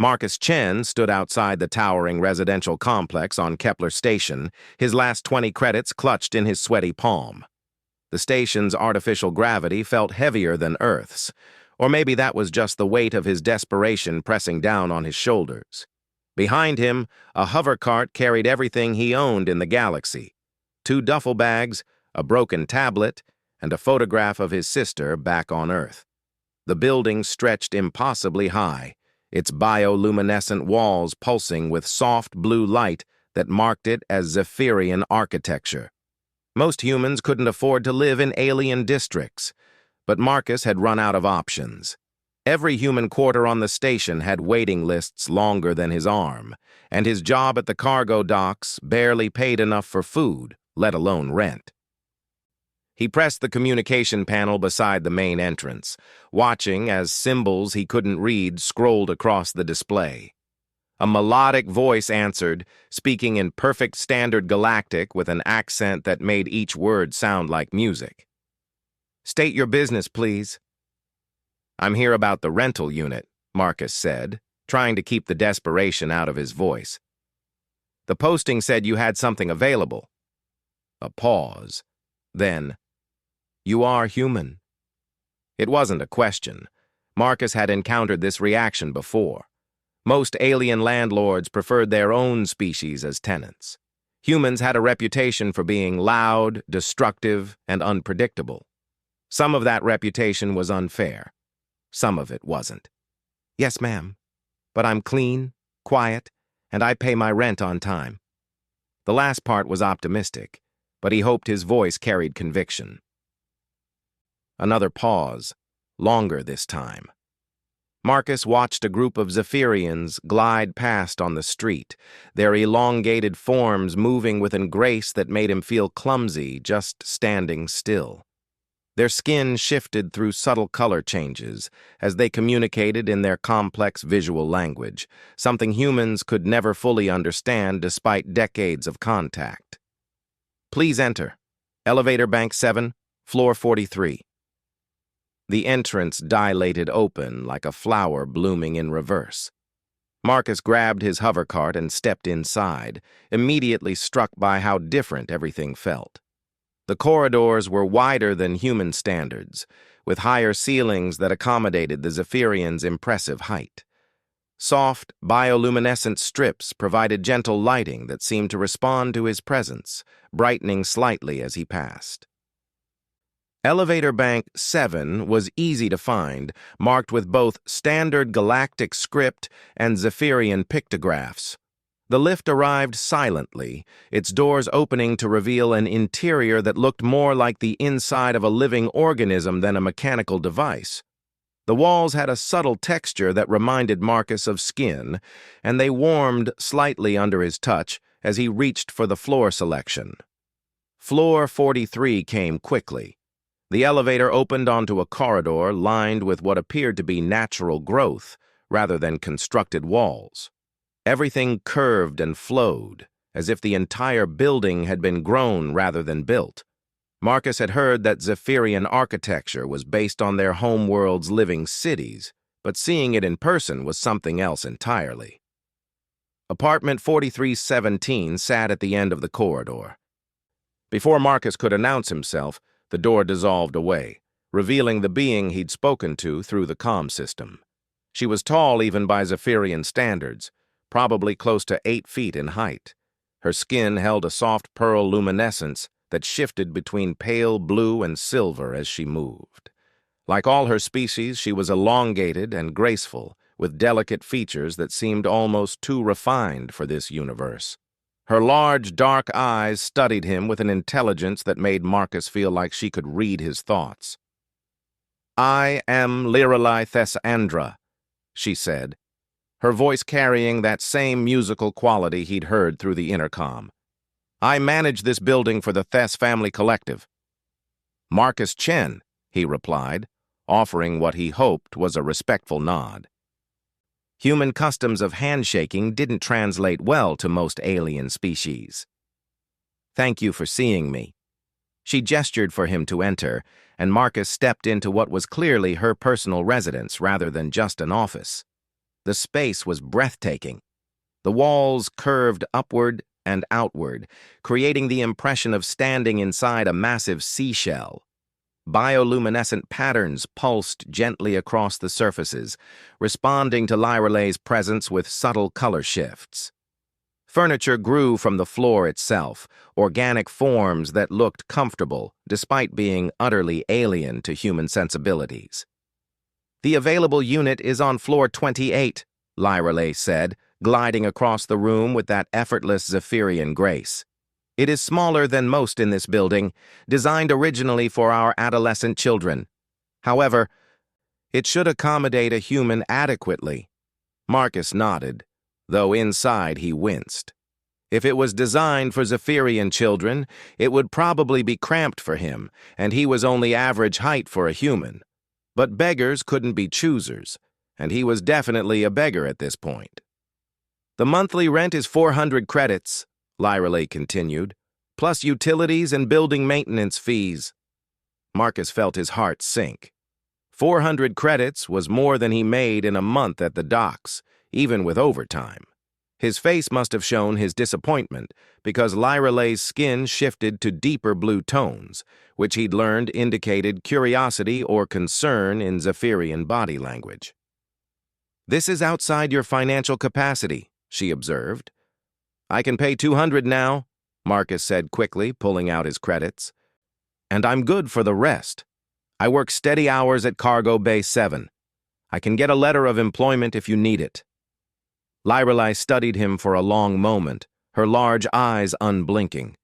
Marcus Chen stood outside the towering residential complex on Kepler Station, his last 20 credits clutched in his sweaty palm. The station's artificial gravity felt heavier than Earth's, or maybe that was just the weight of his desperation pressing down on his shoulders. Behind him, a hover cart carried everything he owned in the galaxy: 2 duffel bags, a broken tablet, and a photograph of his sister back on Earth. The building stretched impossibly high, its bioluminescent walls pulsing with soft blue light that marked it as Zephyrian architecture. Most humans couldn't afford to live in alien districts, but Marcus had run out of options. Every human quarter on the station had waiting lists longer than his arm, and his job at the cargo docks barely paid enough for food, let alone rent. He pressed the communication panel beside the main entrance, watching as symbols he couldn't read scrolled across the display. A melodic voice answered, speaking in perfect standard Galactic with an accent that made each word sound like music. "State your business, please." "I'm here about the rental unit," Marcus said, trying to keep the desperation out of his voice. "The posting said you had something available." A pause. Then, "You are human." It wasn't a question. Marcus had encountered this reaction before. Most alien landlords preferred their own species as tenants. Humans had a reputation for being loud, destructive, and unpredictable. Some of that reputation was unfair. Some of it wasn't. "Yes, ma'am. But I'm clean, quiet, and I pay my rent on time." The last part was optimistic, but he hoped his voice carried conviction. Another pause, longer this time. Marcus watched a group of Zephyrians glide past on the street, their elongated forms moving with a grace that made him feel clumsy just standing still. Their skin shifted through subtle color changes as they communicated in their complex visual language, something humans could never fully understand despite decades of contact. "Please enter. Elevator Bank 7, floor 43. The entrance dilated open like a flower blooming in reverse. Marcus grabbed his hovercart and stepped inside, immediately struck by how different everything felt. The corridors were wider than human standards, with higher ceilings that accommodated the Zephyrian's impressive height. Soft, bioluminescent strips provided gentle lighting that seemed to respond to his presence, brightening slightly as he passed. Elevator Bank 7 was easy to find, marked with both standard Galactic script and Zephyrian pictographs. The lift arrived silently, its doors opening to reveal an interior that looked more like the inside of a living organism than a mechanical device. The walls had a subtle texture that reminded Marcus of skin, and they warmed slightly under his touch as he reached for the floor selection. Floor 43 came quickly. The elevator opened onto a corridor lined with what appeared to be natural growth rather than constructed walls. Everything curved and flowed, as if the entire building had been grown rather than built. Marcus had heard that Zephyrian architecture was based on their homeworld's living cities, but seeing it in person was something else entirely. Apartment 4317 sat at the end of the corridor. Before Marcus could announce himself, the door dissolved away, revealing the being he'd spoken to through the comm system. She was tall even by Zephyrian standards, probably close to 8 feet in height. Her skin held a soft pearl luminescence that shifted between pale blue and silver as she moved. Like all her species, she was elongated and graceful, with delicate features that seemed almost too refined for this universe. Her large, dark eyes studied him with an intelligence that made Marcus feel like she could read his thoughts. "I am Lirelai Thessandra," she said, her voice carrying that same musical quality he'd heard through the intercom. "I manage this building for the Thess Family Collective." "Marcus Chen," he replied, offering what he hoped was a respectful nod. Human customs of handshaking didn't translate well to most alien species. "Thank you for seeing me." She gestured for him to enter, and Marcus stepped into what was clearly her personal residence rather than just an office. The space was breathtaking. The walls curved upward and outward, creating the impression of standing inside a massive seashell. Bioluminescent patterns pulsed gently across the surfaces, responding to Lyralay's presence with subtle color shifts. Furniture grew from the floor itself, organic forms that looked comfortable, despite being utterly alien to human sensibilities. "The available unit is on floor 28, Lyralay said, gliding across the room with that effortless Zephyrian grace. "It is smaller than most in this building, designed originally for our adolescent children. However, it should accommodate a human adequately." Marcus nodded, though inside he winced. If it was designed for Zephyrian children, it would probably be cramped for him, and he was only average height for a human. But beggars couldn't be choosers, and he was definitely a beggar at this point. "The monthly rent is 400 credits, Lyralay continued, "plus utilities and building maintenance fees." Marcus felt his heart sink. 400 credits was more than he made in a month at the docks, even with overtime. His face must have shown his disappointment, because Lyralay's skin shifted to deeper blue tones, which he'd learned indicated curiosity or concern in Zephyrian body language. "This is outside your financial capacity," she observed. "I can pay 200 now," Marcus said quickly, pulling out his credits. "And I'm good for the rest. I work steady hours at Cargo Bay 7. I can get a letter of employment if you need it." Lyralay studied him for a long moment, her large eyes unblinking.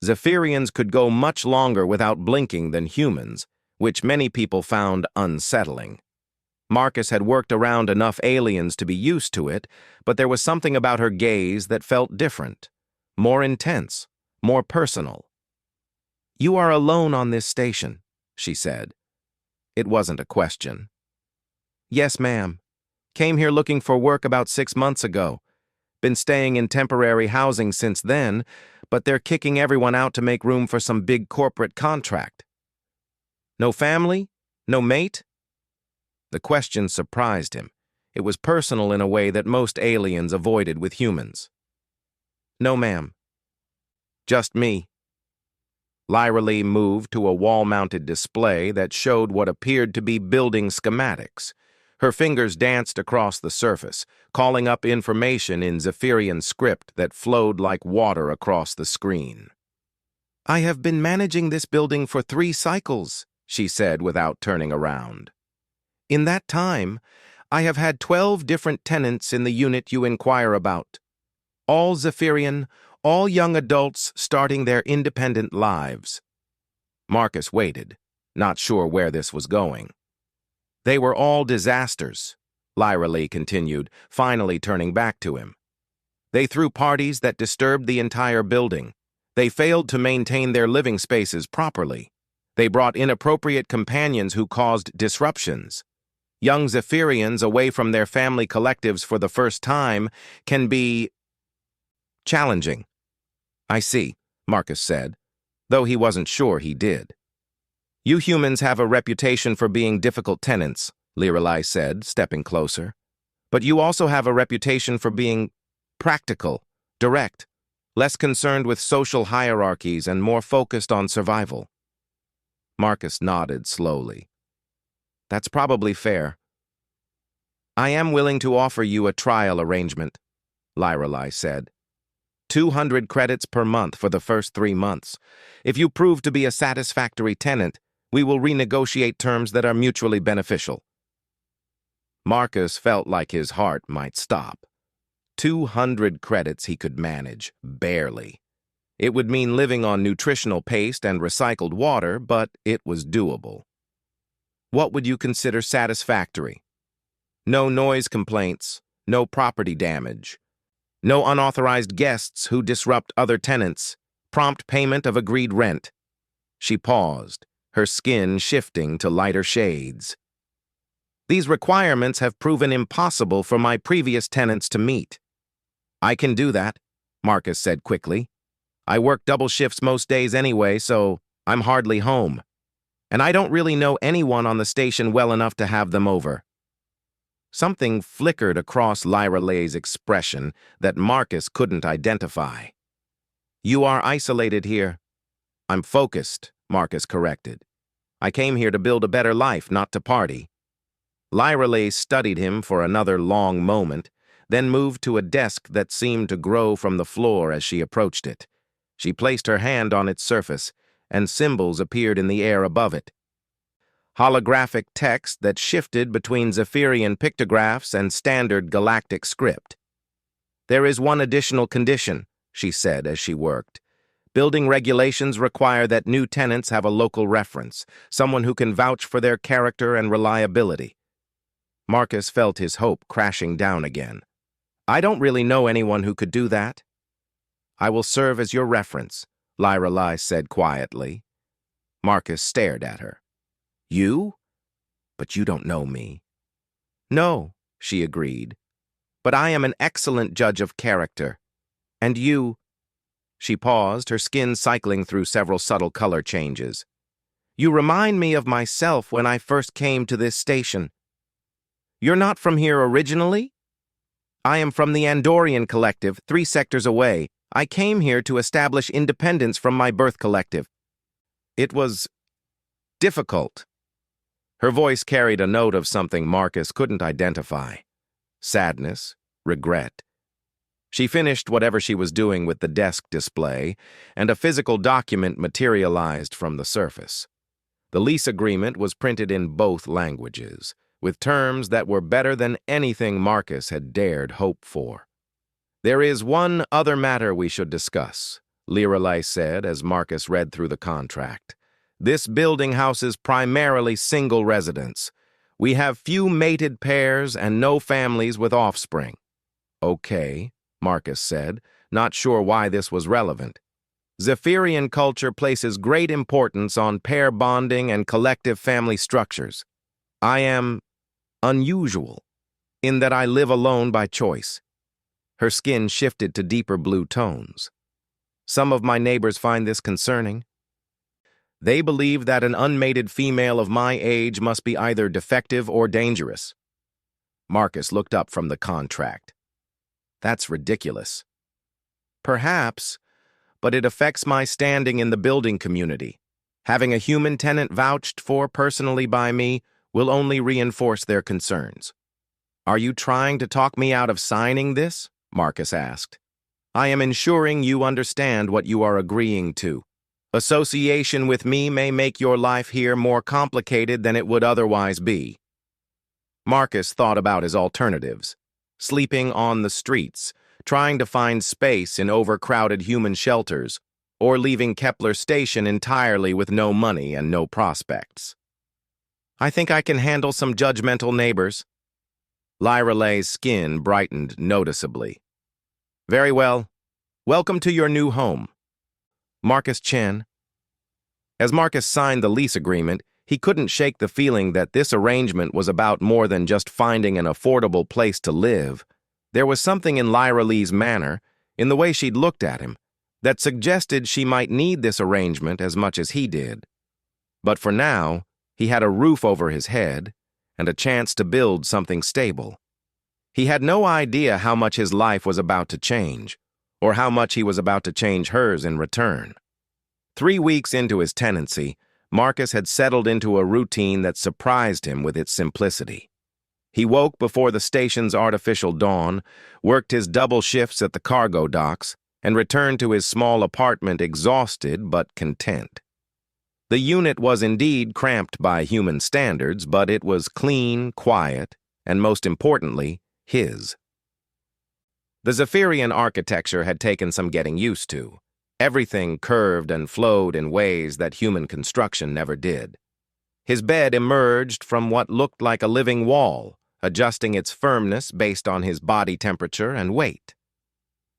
Zephyrians could go much longer without blinking than humans, which many people found unsettling. Marcus had worked around enough aliens to be used to it, but there was something about her gaze that felt different, more intense, more personal. "You are alone on this station," she said. It wasn't a question. "Yes, ma'am. Came here looking for work about 6 months ago. Been staying in temporary housing since then, but they're kicking everyone out to make room for some big corporate contract." "No family? No mate?" The question surprised him. It was personal in a way that most aliens avoided with humans. "No, ma'am. Just me." Lyralay moved to a wall-mounted display that showed what appeared to be building schematics. Her fingers danced across the surface, calling up information in Zephyrian script that flowed like water across the screen. "I have been managing this building for 3 cycles," she said without turning around. "In that time, I have had 12 different tenants in the unit you inquire about. All Zephyrian, all young adults starting their independent lives." Marcus waited, not sure where this was going. "They were all disasters," Lyralay continued, finally turning back to him. "They threw parties that disturbed the entire building. They failed to maintain their living spaces properly. They brought inappropriate companions who caused disruptions. Young Zephyrians away from their family collectives for the first time can be challenging." "I see," Marcus said, though he wasn't sure he did. "You humans have a reputation for being difficult tenants," Lyralay said, stepping closer. "But you also have a reputation for being practical, direct, less concerned with social hierarchies and more focused on survival." Marcus nodded slowly. "That's probably fair. I am willing to offer you a trial arrangement," Lyralay said. 200 credits per month for the first 3 months. If you prove to be a satisfactory tenant, we will renegotiate terms that are mutually beneficial." Marcus felt like his heart might stop. 200 credits he could manage, barely. It would mean living on nutritional paste and recycled water, but it was doable. "What would you consider satisfactory?" "No noise complaints, no property damage. No unauthorized guests who disrupt other tenants. Prompt payment of agreed rent." She paused, her skin shifting to lighter shades. "These requirements have proven impossible for my previous tenants to meet." "I can do that," Marcus said quickly. "I work double shifts most days anyway, so I'm hardly home. And I don't really know anyone on the station well enough to have them over." Something flickered across Lyra Lay's expression that Marcus couldn't identify. "You are isolated here." "I'm focused," Marcus corrected. "I came here to build a better life, not to party." Lyra Lay studied him for another long moment, then moved to a desk that seemed to grow from the floor as she approached it. She placed her hand on its surface, and symbols appeared in the air above it. Holographic text that shifted between Zephyrian pictographs and standard galactic script. "There is one additional condition," she said as she worked. "Building regulations require that new tenants have a local reference, someone who can vouch for their character and reliability." Marcus felt his hope crashing down again. "I don't really know anyone who could do that." "I will serve as your reference," Lyra Lay said quietly. Marcus stared at her. "You? But you don't know me." "No," she agreed. "But I am an excellent judge of character. And you—" She paused, her skin cycling through several subtle color changes. "You remind me of myself when I first came to this station." "You're not from here originally?" "I am from the Andorian Collective, 3 sectors away. I came here to establish independence from my birth collective." "It was difficult." Her voice carried a note of something Marcus couldn't identify. Sadness, regret. She finished whatever she was doing with the desk display, and a physical document materialized from the surface. The lease agreement was printed in both languages, with terms that were better than anything Marcus had dared hope for. "There is one other matter we should discuss," Lyra Lay said as Marcus read through the contract. "This building houses primarily single residents. We have few mated pairs and no families with offspring." "Okay," Marcus said, not sure why this was relevant. "Zephyrian culture places great importance on pair bonding and collective family structures. I am unusual in that I live alone by choice." Her skin shifted to deeper blue tones. "Some of my neighbors find this concerning. They believe that an unmated female of my age must be either defective or dangerous." Marcus looked up from the contract. "That's ridiculous." "Perhaps, but it affects my standing in the building community. Having a human tenant vouched for personally by me will only reinforce their concerns." "Are you trying to talk me out of signing this?" Marcus asked. "I am ensuring you understand what you are agreeing to. Association with me may make your life here more complicated than it would otherwise be." Marcus thought about his alternatives. Sleeping on the streets, trying to find space in overcrowded human shelters, or leaving Kepler Station entirely with no money and no prospects. "I think I can handle some judgmental neighbors." Lyra Lay's skin brightened noticeably. "Very well. Welcome to your new home." "Marcus Chen." As Marcus signed the lease agreement, he couldn't shake the feeling that this arrangement was about more than just finding an affordable place to live. There was something in Lyra Lee's manner, in the way she'd looked at him, that suggested she might need this arrangement as much as he did. But for now, he had a roof over his head and a chance to build something stable. He had no idea how much his life was about to change, or how much he was about to change hers in return. 3 weeks into his tenancy, Marcus had settled into a routine that surprised him with its simplicity. He woke before the station's artificial dawn, worked his double shifts at the cargo docks, and returned to his small apartment exhausted but content. The unit was indeed cramped by human standards, but it was clean, quiet, and most importantly, his. The Zephyrian architecture had taken some getting used to. Everything curved and flowed in ways that human construction never did. His bed emerged from what looked like a living wall, adjusting its firmness based on his body temperature and weight.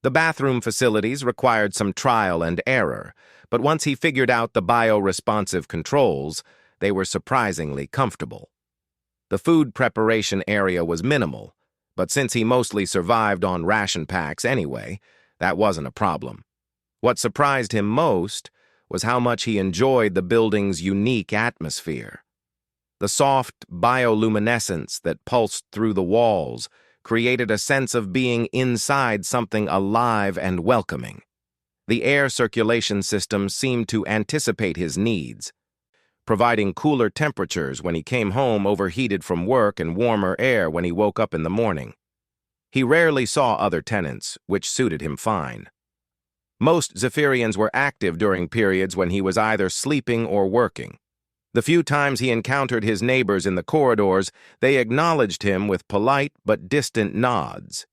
The bathroom facilities required some trial and error, but once he figured out the bio-responsive controls, they were surprisingly comfortable. The food preparation area was minimal, but since he mostly survived on ration packs anyway, that wasn't a problem. What surprised him most was how much he enjoyed the building's unique atmosphere. The soft bioluminescence that pulsed through the walls created a sense of being inside something alive and welcoming. The air circulation system seemed to anticipate his needs, providing cooler temperatures when he came home overheated from work and warmer air when he woke up in the morning. He rarely saw other tenants, which suited him fine. Most Zephyrians were active during periods when he was either sleeping or working. The few times he encountered his neighbors in the corridors, they acknowledged him with polite but distant nods.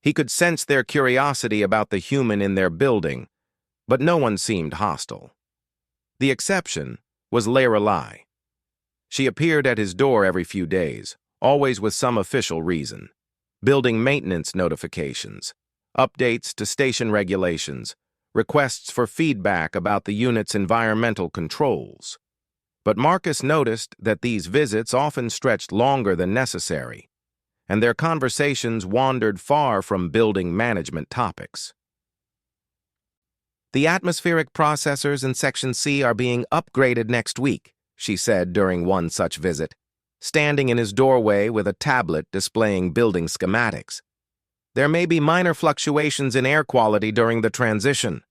He could sense their curiosity about the human in their building, but no one seemed hostile. The exception was Lorelei. She appeared at his door every few days, always with some official reason. Building maintenance notifications, updates to station regulations, requests for feedback about the unit's environmental controls. But Marcus noticed that these visits often stretched longer than necessary, and their conversations wandered far from building management topics. "The atmospheric processors in Section C are being upgraded next week," she said during one such visit, standing in his doorway with a tablet displaying building schematics. "There may be minor fluctuations in air quality during the transition."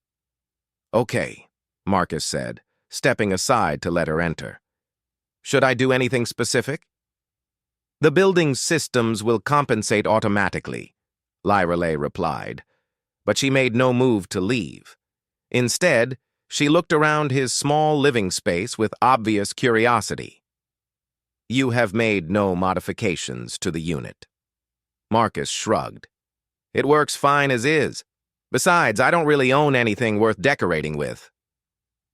"Okay," Marcus said, stepping aside to let her enter. "Should I do anything specific?" "The building's systems will compensate automatically," Lorelei replied, but she made no move to leave. Instead, she looked around his small living space with obvious curiosity. "You have made no modifications to the unit." Marcus shrugged. "It works fine as is. Besides, I don't really own anything worth decorating with."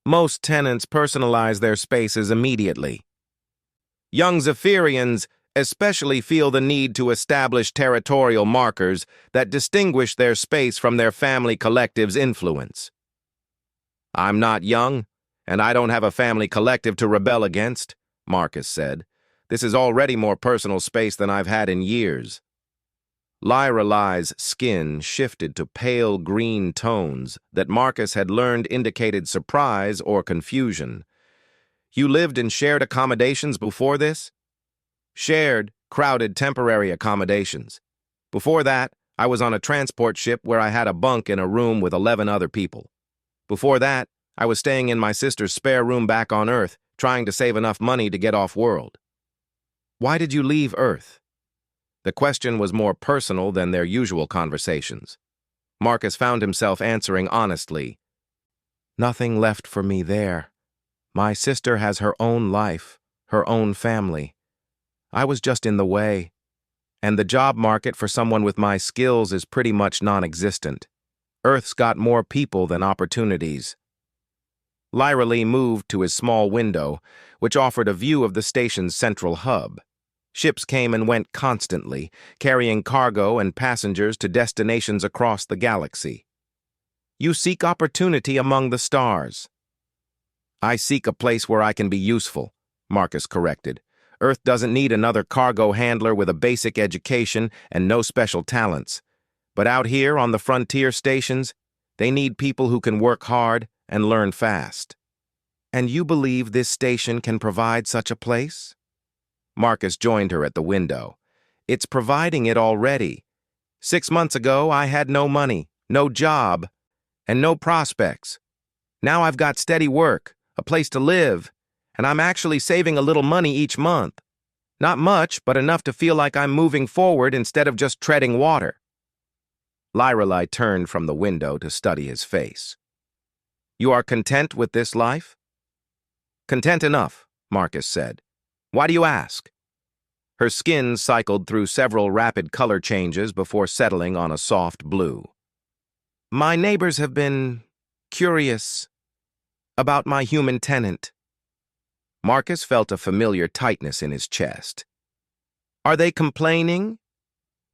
Most tenants personalize their spaces immediately. Young Zephyrians especially feel the need to establish territorial markers that distinguish their space from their family collective's influence. "I'm not young, and I don't have a family collective to rebel against," Marcus said. "This is already more personal space than I've had in years." Lorelei's skin shifted to pale green tones that Marcus had learned indicated surprise or confusion. "You lived in shared accommodations before this?" "Shared, crowded temporary accommodations. Before that, I was on a transport ship where I had a bunk in a room with 11 other people. Before that, I was staying in my sister's spare room back on Earth, trying to save enough money to get off-world." "Why did you leave Earth?" The question was more personal than their usual conversations. Marcus found himself answering honestly. "Nothing left for me there. My sister has her own life, her own family. I was just in the way. And the job market for someone with my skills is pretty much non-existent. Earth's got more people than opportunities." Lorelei moved to his small window, which offered a view of the station's central hub. Ships came and went constantly, carrying cargo and passengers to destinations across the galaxy. "You seek opportunity among the stars." "I seek a place where I can be useful," Marcus corrected. "Earth doesn't need another cargo handler with a basic education and no special talents. But out here on the frontier stations, they need people who can work hard and learn fast." "And you believe this station can provide such a place?" Marcus joined her at the window. "It's providing it already. 6 months ago, I had no money, no job, and no prospects. Now I've got steady work, a place to live, and I'm actually saving a little money each month. Not much, but enough to feel like I'm moving forward instead of just treading water." Lorelei turned from the window to study his face. "You are content with this life?" "Content enough," Marcus said. "Why do you ask?" Her skin cycled through several rapid color changes before settling on a soft blue. "My neighbors have been curious about my human tenant." Marcus felt a familiar tightness in his chest. "Are they complaining?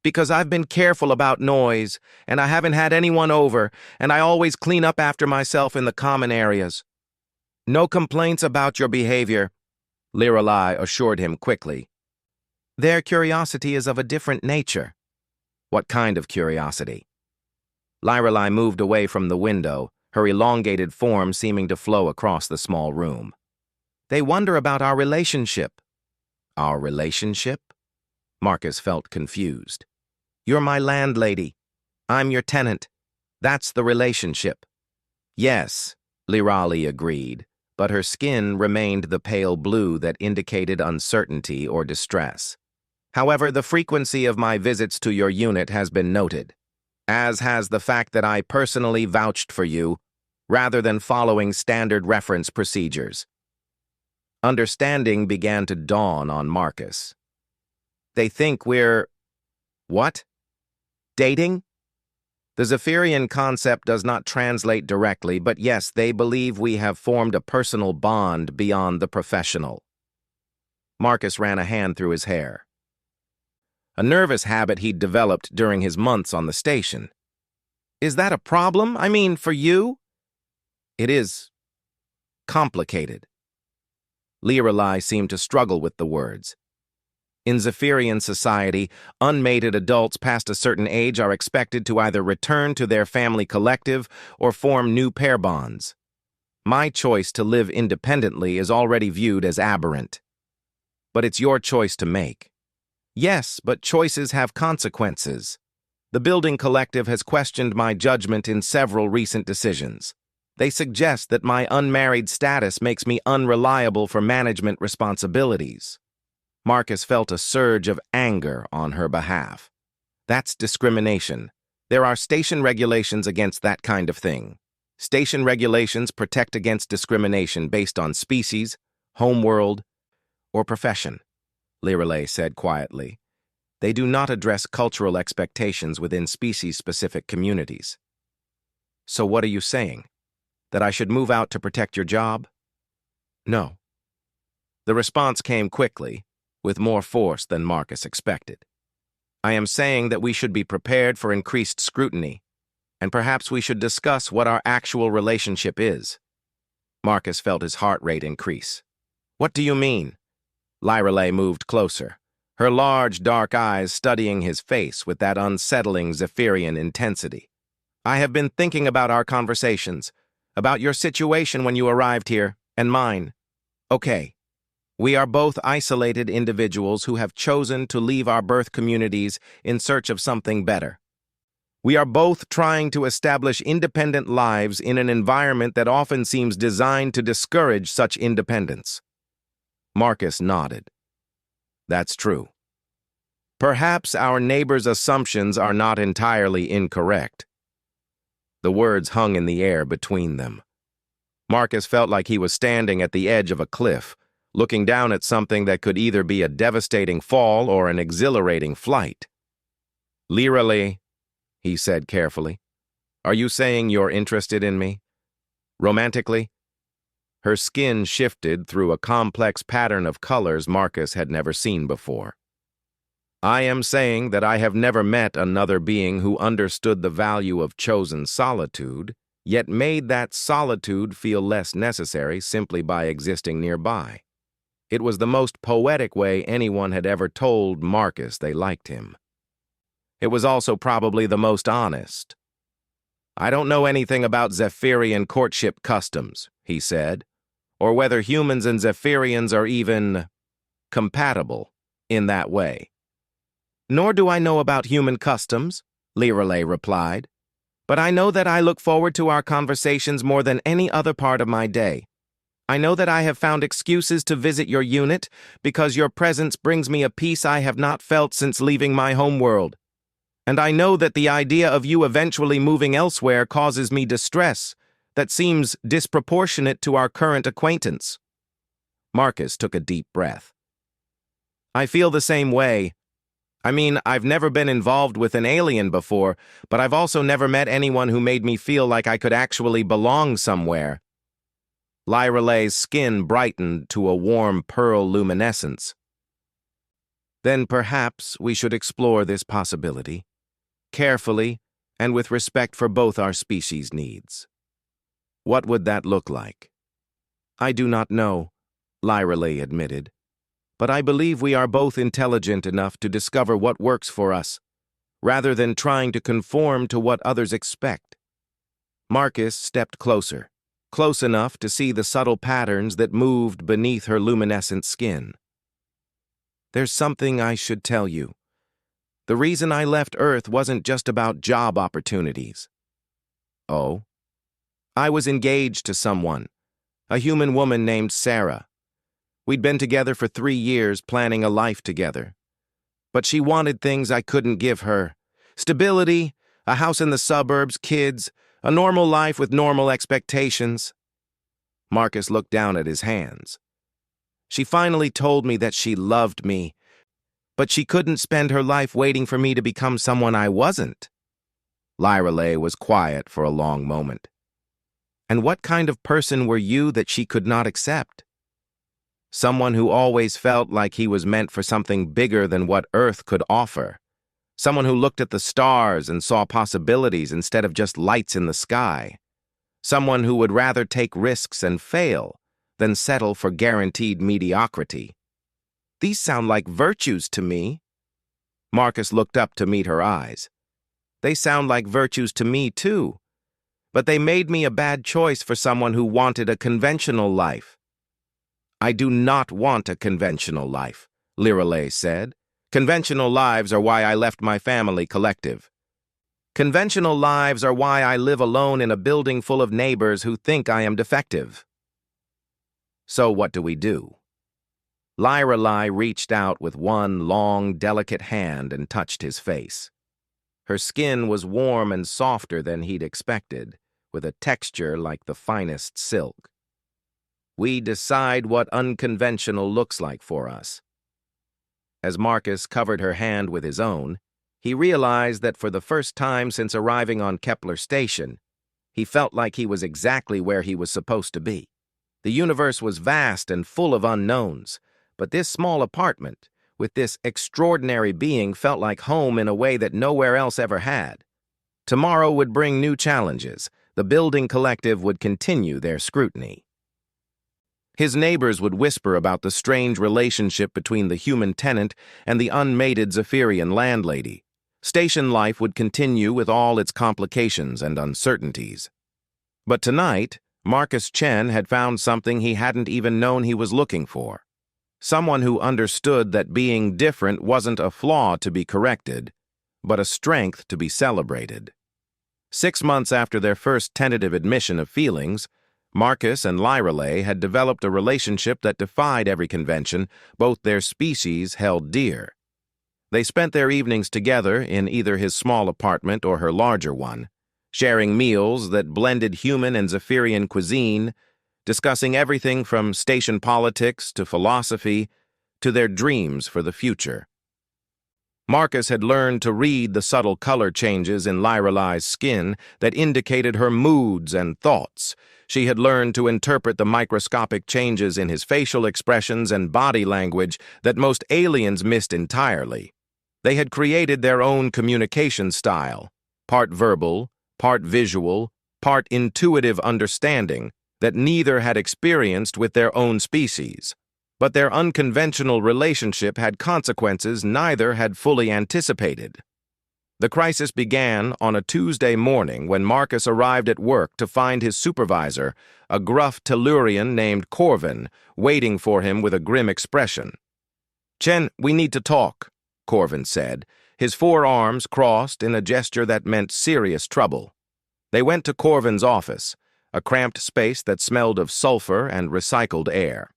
Because I've been careful about noise, and I haven't had anyone over, and I always clean up after myself in the common areas." "No complaints about your behavior," Lorelei assured him quickly. "Their curiosity is of a different nature." "What kind of curiosity?" Lorelei moved away from the window, her elongated form seeming to flow across the small room. "They wonder about our relationship." Our relationship? Marcus felt confused. You're my landlady. I'm your tenant. That's the relationship. Yes, Lirali agreed, but her skin remained the pale blue that indicated uncertainty or distress. However, the frequency of my visits to your unit has been noted, as has the fact that I personally vouched for you, rather than following standard reference procedures. Understanding began to dawn on Marcus. They think we're... what? Dating? The Zephyrian concept does not translate directly, but yes, they believe we have formed a personal bond beyond the professional. Marcus ran a hand through his hair. A nervous habit he'd developed during his months on the station. Is that a problem? I mean, for you? It is complicated. Lirali seemed to struggle with the words. In Zephyrian society, unmated adults past a certain age are expected to either return to their family collective or form new pair bonds. My choice to live independently is already viewed as aberrant. But it's your choice to make. Yes, but choices have consequences. The building collective has questioned my judgment in several recent decisions. They suggest that my unmarried status makes me unreliable for management responsibilities. Marcus felt a surge of anger on her behalf. That's discrimination. There are station regulations against that kind of thing. Station regulations protect against discrimination based on species, homeworld, or profession, Lirali said quietly. They do not address cultural expectations within species-specific communities. So what are you saying? That I should move out to protect your job? No. The response came quickly, with more force than Marcus expected. I am saying that we should be prepared for increased scrutiny, and perhaps we should discuss what our actual relationship is. Marcus felt his heart rate increase. What do you mean? Lirali moved closer, her large, dark eyes studying his face with that unsettling Zephyrian intensity. I have been thinking about our conversations, about your situation when you arrived here, and mine. Okay. We are both isolated individuals who have chosen to leave our birth communities in search of something better. We are both trying to establish independent lives in an environment that often seems designed to discourage such independence. Marcus nodded. That's true. Perhaps our neighbor's assumptions are not entirely incorrect. The words hung in the air between them. Marcus felt like he was standing at the edge of a cliff, looking down at something that could either be a devastating fall or an exhilarating flight. Lirali, he said carefully, are you saying you're interested in me? Romantically? Her skin shifted through a complex pattern of colors Marcus had never seen before. I am saying that I have never met another being who understood the value of chosen solitude, yet made that solitude feel less necessary simply by existing nearby. It was the most poetic way anyone had ever told Marcus they liked him. It was also probably the most honest. I don't know anything about Zephyrian courtship customs, he said, or whether humans and Zephyrians are even compatible in that way. Nor do I know about human customs, Lirali replied, but I know that I look forward to our conversations more than any other part of my day. I know that I have found excuses to visit your unit because your presence brings me a peace I have not felt since leaving my homeworld. And I know that the idea of you eventually moving elsewhere causes me distress that seems disproportionate to our current acquaintance. Marcus took a deep breath. I feel the same way. I mean, I've never been involved with an alien before, but I've also never met anyone who made me feel like I could actually belong somewhere. Lirali's skin brightened to a warm pearl luminescence. Then perhaps we should explore this possibility, carefully and with respect for both our species' needs. What would that look like? I do not know, Lirali admitted, but I believe we are both intelligent enough to discover what works for us, rather than trying to conform to what others expect. Marcus stepped closer, close enough to see the subtle patterns that moved beneath her luminescent skin. There's something I should tell you. The reason I left Earth wasn't just about job opportunities. Oh? I was engaged to someone, a human woman named Sarah. We'd been together for 3 years, planning a life together. But she wanted things I couldn't give her. Stability, a house in the suburbs, kids, a normal life with normal expectations. Marcus looked down at his hands. She finally told me that she loved me, but she couldn't spend her life waiting for me to become someone I wasn't. Lyreley was quiet for a long moment. And what kind of person were you that she could not accept? Someone who always felt like he was meant for something bigger than what Earth could offer. Someone who looked at the stars and saw possibilities instead of just lights in the sky. Someone who would rather take risks and fail than settle for guaranteed mediocrity. These sound like virtues to me. Marcus looked up to meet her eyes. They sound like virtues to me, too. But they made me a bad choice for someone who wanted a conventional life. I do not want a conventional life, Lyreley said. Conventional lives are why I left my family collective. Conventional lives are why I live alone in a building full of neighbors who think I am defective. So what do we do? Lyreley reached out with one long, delicate hand and touched his face. Her skin was warm and softer than he'd expected, with a texture like the finest silk. We decide what unconventional looks like for us. As Marcus covered her hand with his own, he realized that for the first time since arriving on Kepler Station, he felt like he was exactly where he was supposed to be. The universe was vast and full of unknowns, but this small apartment, with this extraordinary being, felt like home in a way that nowhere else ever had. Tomorrow would bring new challenges. The building collective would continue their scrutiny. His neighbors would whisper about the strange relationship between the human tenant and the unmated Zephyrian landlady. Station life would continue with all its complications and uncertainties. But tonight, Marcus Chen had found something he hadn't even known he was looking for. Someone who understood that being different wasn't a flaw to be corrected, but a strength to be celebrated. 6 months after their first tentative admission of feelings, Marcus and Lyreley had developed a relationship that defied every convention both their species held dear. They spent their evenings together in either his small apartment or her larger one, sharing meals that blended human and Zephyrian cuisine, discussing everything from station politics to philosophy to their dreams for the future. Marcus had learned to read the subtle color changes in Lyreley's skin that indicated her moods and thoughts. She had learned to interpret the microscopic changes in his facial expressions and body language that most aliens missed entirely. They had created their own communication style, part verbal, part visual, part intuitive understanding that neither had experienced with their own species. But their unconventional relationship had consequences neither had fully anticipated. The crisis began on a Tuesday morning when Marcus arrived at work to find his supervisor, a gruff Tellurian named Corvin, waiting for him with a grim expression. "Chen, we need to talk," Corvin said, his 4 arms crossed in a gesture that meant serious trouble. They went to Corvin's office, a cramped space that smelled of sulfur and recycled air.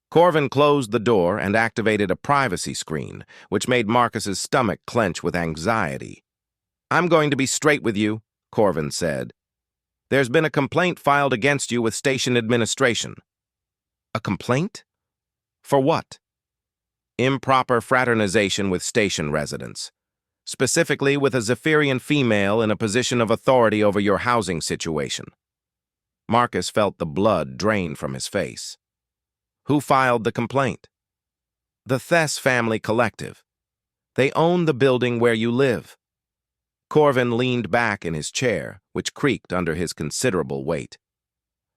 Corvin closed the door and activated a privacy screen, which made Marcus's stomach clench with anxiety. "I'm going to be straight with you," Corvin said. "There's been a complaint filed against you with station administration." "A complaint? For what?" "Improper fraternization with station residents. Specifically with a Zephyrian female in a position of authority over your housing situation." Marcus felt the blood drain from his face. "Who filed the complaint?" "The Thess family collective. They own the building where you live." Corvin leaned back in his chair, which creaked under his considerable weight.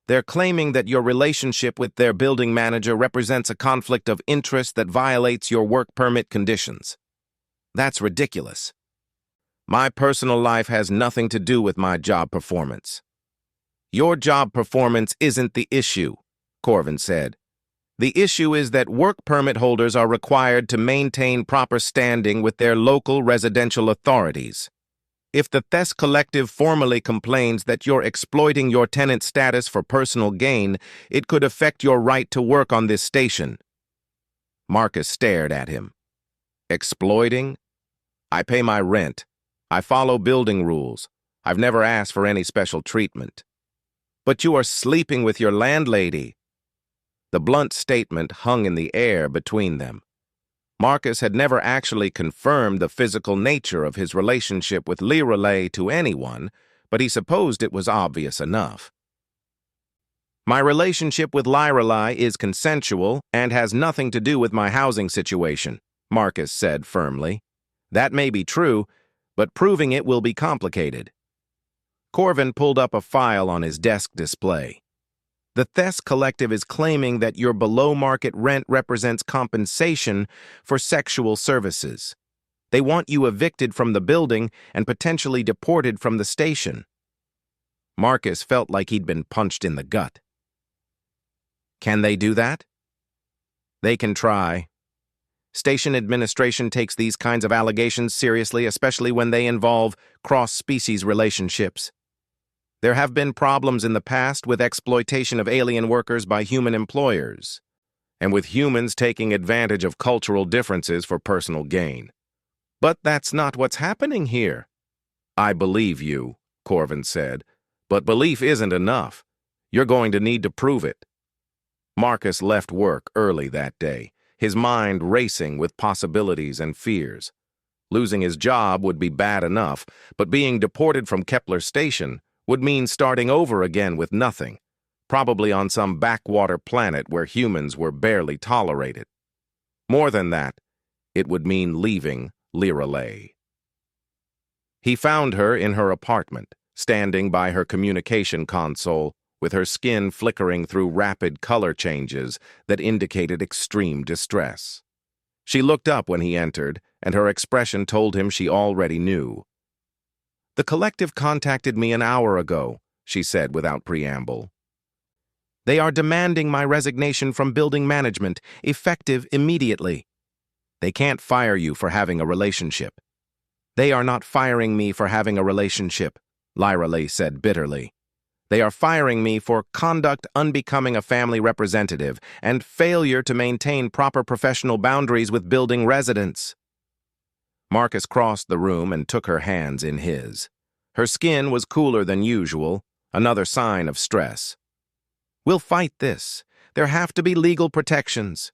"They're claiming that your relationship with their building manager represents a conflict of interest that violates your work permit conditions. That's ridiculous. My personal life has nothing to do with my job performance." "Your job performance isn't the issue," Corvin said. The issue is that work permit holders are required to maintain proper standing with their local residential authorities. If the Thes Collective formally complains that you're exploiting your tenant status for personal gain, it could affect your right to work on this station. Marcus stared at him. Exploiting? I pay my rent. I follow building rules. I've never asked for any special treatment. But you are sleeping with your landlady. The blunt statement hung in the air between them. Marcus had never actually confirmed the physical nature of his relationship with Lorelei to anyone, but he supposed it was obvious enough. My relationship with Lorelei is consensual and has nothing to do with my housing situation, Marcus said firmly. That may be true, but proving it will be complicated. Corvin pulled up a file on his desk display. The Thes Collective is claiming that your below-market rent represents compensation for sexual services. They want you evicted from the building and potentially deported from the station. Marcus felt like he'd been punched in the gut. Can they do that? They can try. Station administration takes these kinds of allegations seriously, especially when they involve cross-species relationships. There have been problems in the past with exploitation of alien workers by human employers, and with humans taking advantage of cultural differences for personal gain. But that's not what's happening here. I believe you, Corvin said, but belief isn't enough. You're going to need to prove it. Marcus left work early that day, his mind racing with possibilities and fears. Losing his job would be bad enough, but being deported from Kepler Station would mean starting over again with nothing, probably on some backwater planet where humans were barely tolerated. More than that, it would mean leaving Lorelei. He found her in her apartment, standing by her communication console, with her skin flickering through rapid color changes that indicated extreme distress. She looked up when he entered, and her expression told him she already knew. The collective contacted me an hour ago, she said without preamble. They are demanding my resignation from building management, effective immediately. They can't fire you for having a relationship. They are not firing me for having a relationship, Lorelei said bitterly. They are firing me for conduct unbecoming a family representative and failure to maintain proper professional boundaries with building residents. Marcus crossed the room and took her hands in his. Her skin was cooler than usual, another sign of stress. We'll fight this. There have to be legal protections.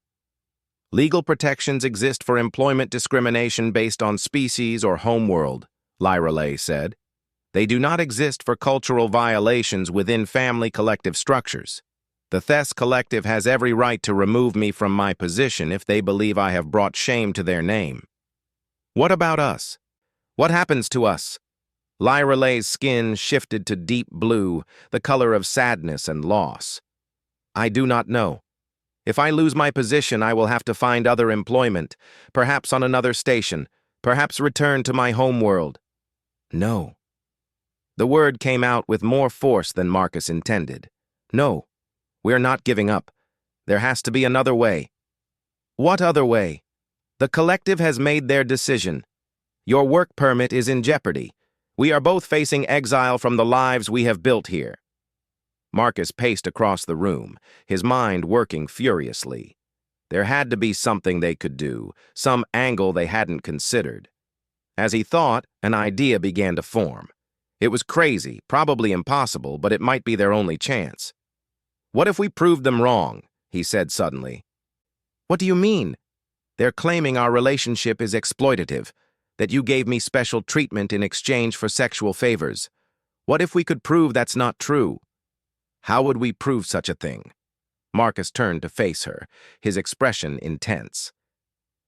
Legal protections exist for employment discrimination based on species or homeworld, Lorelei said. They do not exist for cultural violations within family collective structures. The Thes Collective has every right to remove me from my position if they believe I have brought shame to their name. What about us? What happens to us? Lorelei's skin shifted to deep blue, the color of sadness and loss. I do not know. If I lose my position, I will have to find other employment, perhaps on another station, perhaps return to my homeworld. No. The word came out with more force than Marcus intended. No, we're not giving up. There has to be another way. What other way? The collective has made their decision. Your work permit is in jeopardy. We are both facing exile from the lives we have built here. Marcus paced across the room, his mind working furiously. There had to be something they could do, some angle they hadn't considered. As he thought, an idea began to form. It was crazy, probably impossible, but it might be their only chance. What if we proved them wrong? He said suddenly. What do you mean? They're claiming our relationship is exploitative, that you gave me special treatment in exchange for sexual favors. What if we could prove that's not true? How would we prove such a thing? Marcus turned to face her, his expression intense.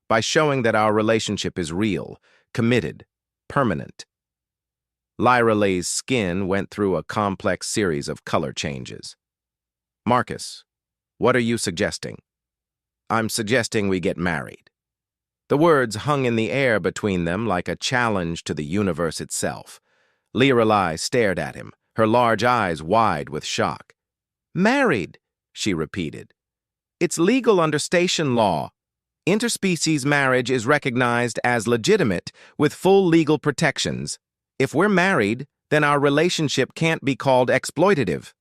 By showing that our relationship is real, committed, permanent. Lorelei's skin went through a complex series of color changes. Marcus, what are you suggesting? I'm suggesting we get married. The words hung in the air between them like a challenge to the universe itself. Lorelei stared at him, her large eyes wide with shock. Married, she repeated. It's legal under station law. Interspecies marriage is recognized as legitimate with full legal protections. If we're married, then our relationship can't be called exploitative.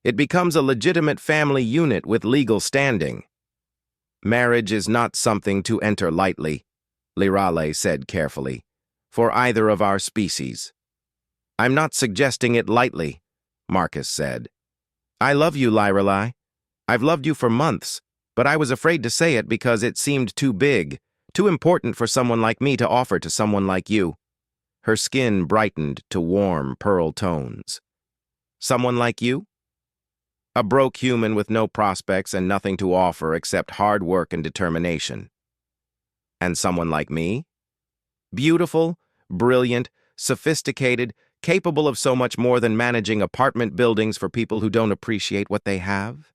It becomes a legitimate family unit with legal standing. Marriage is not something to enter lightly, Lirale said carefully, for either of our species. I'm not suggesting it lightly, Marcus said. I love you, Lirale. I've loved you for months, but I was afraid to say it because it seemed too big, too important for someone like me to offer to someone like you. Her skin brightened to warm pearl tones. Someone like you? A broke human with no prospects and nothing to offer except hard work and determination. And someone like me? Beautiful, brilliant, sophisticated, capable of so much more than managing apartment buildings for people who don't appreciate what they have?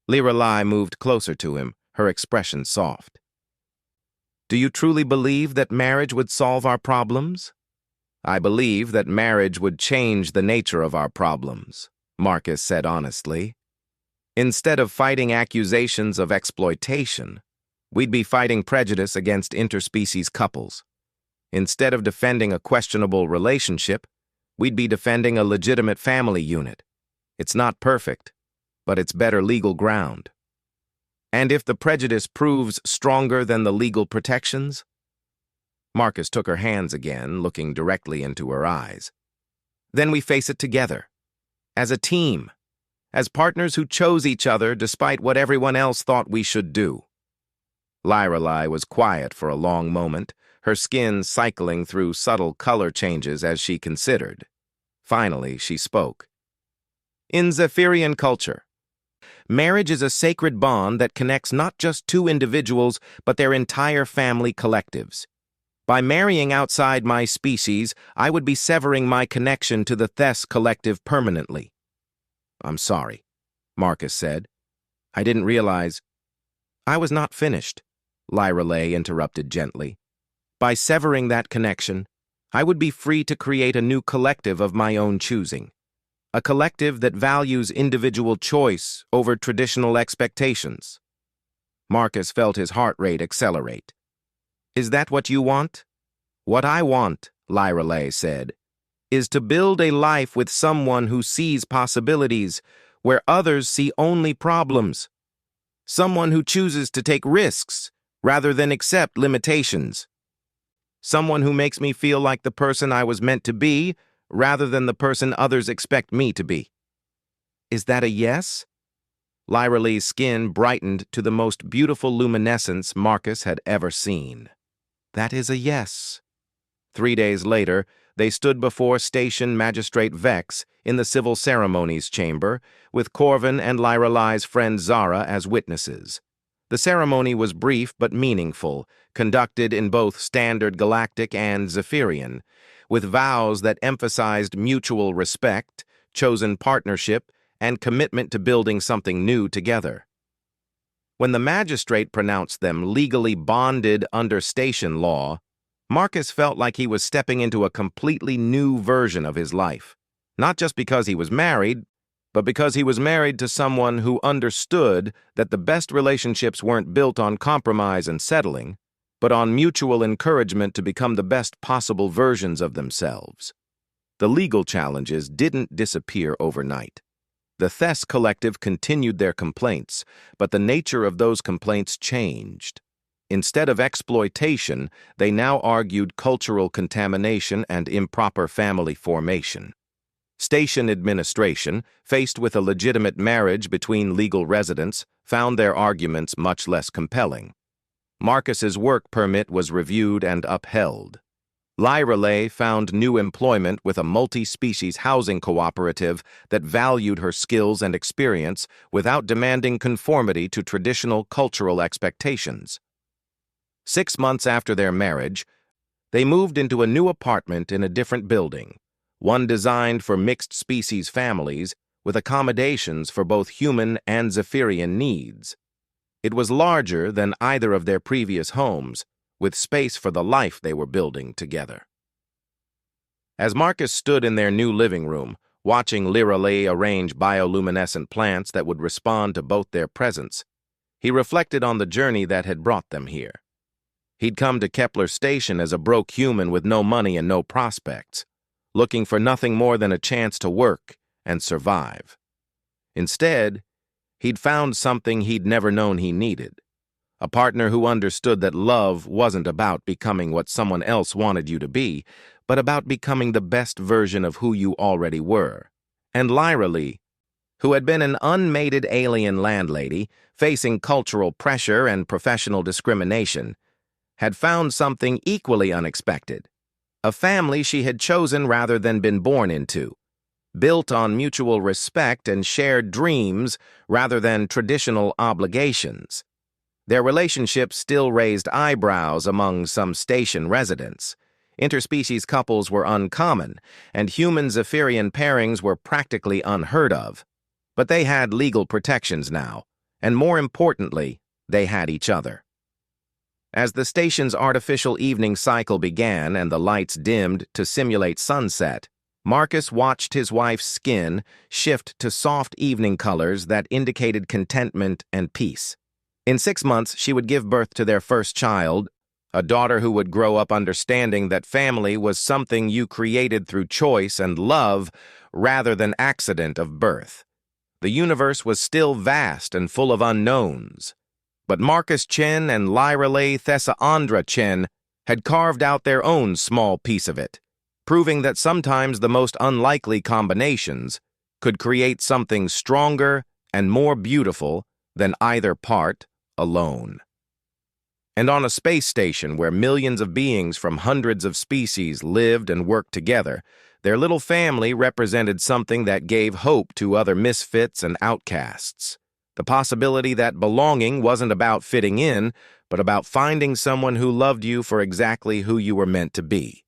Lirale moved closer to him, her expression soft. Do you truly believe that marriage would solve our problems? I believe that marriage would change the nature of our problems, Marcus said honestly. Instead of fighting accusations of exploitation, we'd be fighting prejudice against interspecies couples. Instead of defending a questionable relationship, we'd be defending a legitimate family unit. It's not perfect, but it's better legal ground. And if the prejudice proves stronger than the legal protections? Marcus took her hands again, looking directly into her eyes. Then we face it together, as a team, as partners who chose each other despite what everyone else thought we should do. Lirale was quiet for a long moment, her skin cycling through subtle color changes as she considered. Finally, she spoke. In Zephyrian culture, marriage is a sacred bond that connects not just two individuals, but their entire family collectives. By marrying outside my species, I would be severing my connection to the Thes collective permanently. I'm sorry, Marcus said. I didn't realize. I was not finished, Lirale interrupted gently. By severing that connection, I would be free to create a new collective of my own choosing. A collective that values individual choice over traditional expectations. Marcus felt his heart rate accelerate. Is that what you want? What I want, Lirale said, is to build a life with someone who sees possibilities where others see only problems. Someone who chooses to take risks rather than accept limitations. Someone who makes me feel like the person I was meant to be rather than the person others expect me to be. Is that a yes? Lirale's skin brightened to the most beautiful luminescence Marcus had ever seen. That is a yes. 3 days later, they stood before Station Magistrate Vex in the Civil Ceremonies Chamber, with Corvin and Lirale's friend Zara as witnesses. The ceremony was brief but meaningful, conducted in both standard Galactic and Zephyrian, with vows that emphasized mutual respect, chosen partnership, and commitment to building something new together. When the magistrate pronounced them legally bonded under station law, Marcus felt like he was stepping into a completely new version of his life, not just because he was married, but because he was married to someone who understood that the best relationships weren't built on compromise and settling, but on mutual encouragement to become the best possible versions of themselves. The legal challenges didn't disappear overnight. The Thes collective continued their complaints, but the nature of those complaints changed. Instead of exploitation, they now argued cultural contamination and improper family formation. Station administration, faced with a legitimate marriage between legal residents, found their arguments much less compelling. Marcus's work permit was reviewed and upheld. Lirale found new employment with a multi-species housing cooperative that valued her skills and experience without demanding conformity to traditional cultural expectations. 6 months after their marriage, they moved into a new apartment in a different building, one designed for mixed-species families with accommodations for both human and Zephyrian needs. It was larger than either of their previous homes, with space for the life they were building together. As Marcus stood in their new living room, watching Lirale arrange bioluminescent plants that would respond to both their presence. He reflected on the journey that had brought them here. He'd come to Kepler Station as a broke human with no money and no prospects, looking for nothing more than a chance to work and survive. Instead, he'd found something he'd never known he needed. A partner who understood that love wasn't about becoming what someone else wanted you to be, but about becoming the best version of who you already were. And Lirale, who had been an unmated alien landlady, facing cultural pressure and professional discrimination, had found something equally unexpected. A family she had chosen rather than been born into, built on mutual respect and shared dreams rather than traditional obligations. Their relationship still raised eyebrows among some station residents. Interspecies couples were uncommon, and human-Zephyrian pairings were practically unheard of. But they had legal protections now, and more importantly, they had each other. As the station's artificial evening cycle began and the lights dimmed to simulate sunset, Marcus watched his wife's skin shift to soft evening colors that indicated contentment and peace. In 6 months, she would give birth to their first child, a daughter who would grow up understanding that family was something you created through choice and love rather than accident of birth. The universe was still vast and full of unknowns, but Marcus Chen and Lirale Thessaandra Chen had carved out their own small piece of it, proving that sometimes the most unlikely combinations could create something stronger and more beautiful than either part alone. And on a space station where millions of beings from hundreds of species lived and worked together, their little family represented something that gave hope to other misfits and outcasts. The possibility that belonging wasn't about fitting in, but about finding someone who loved you for exactly who you were meant to be.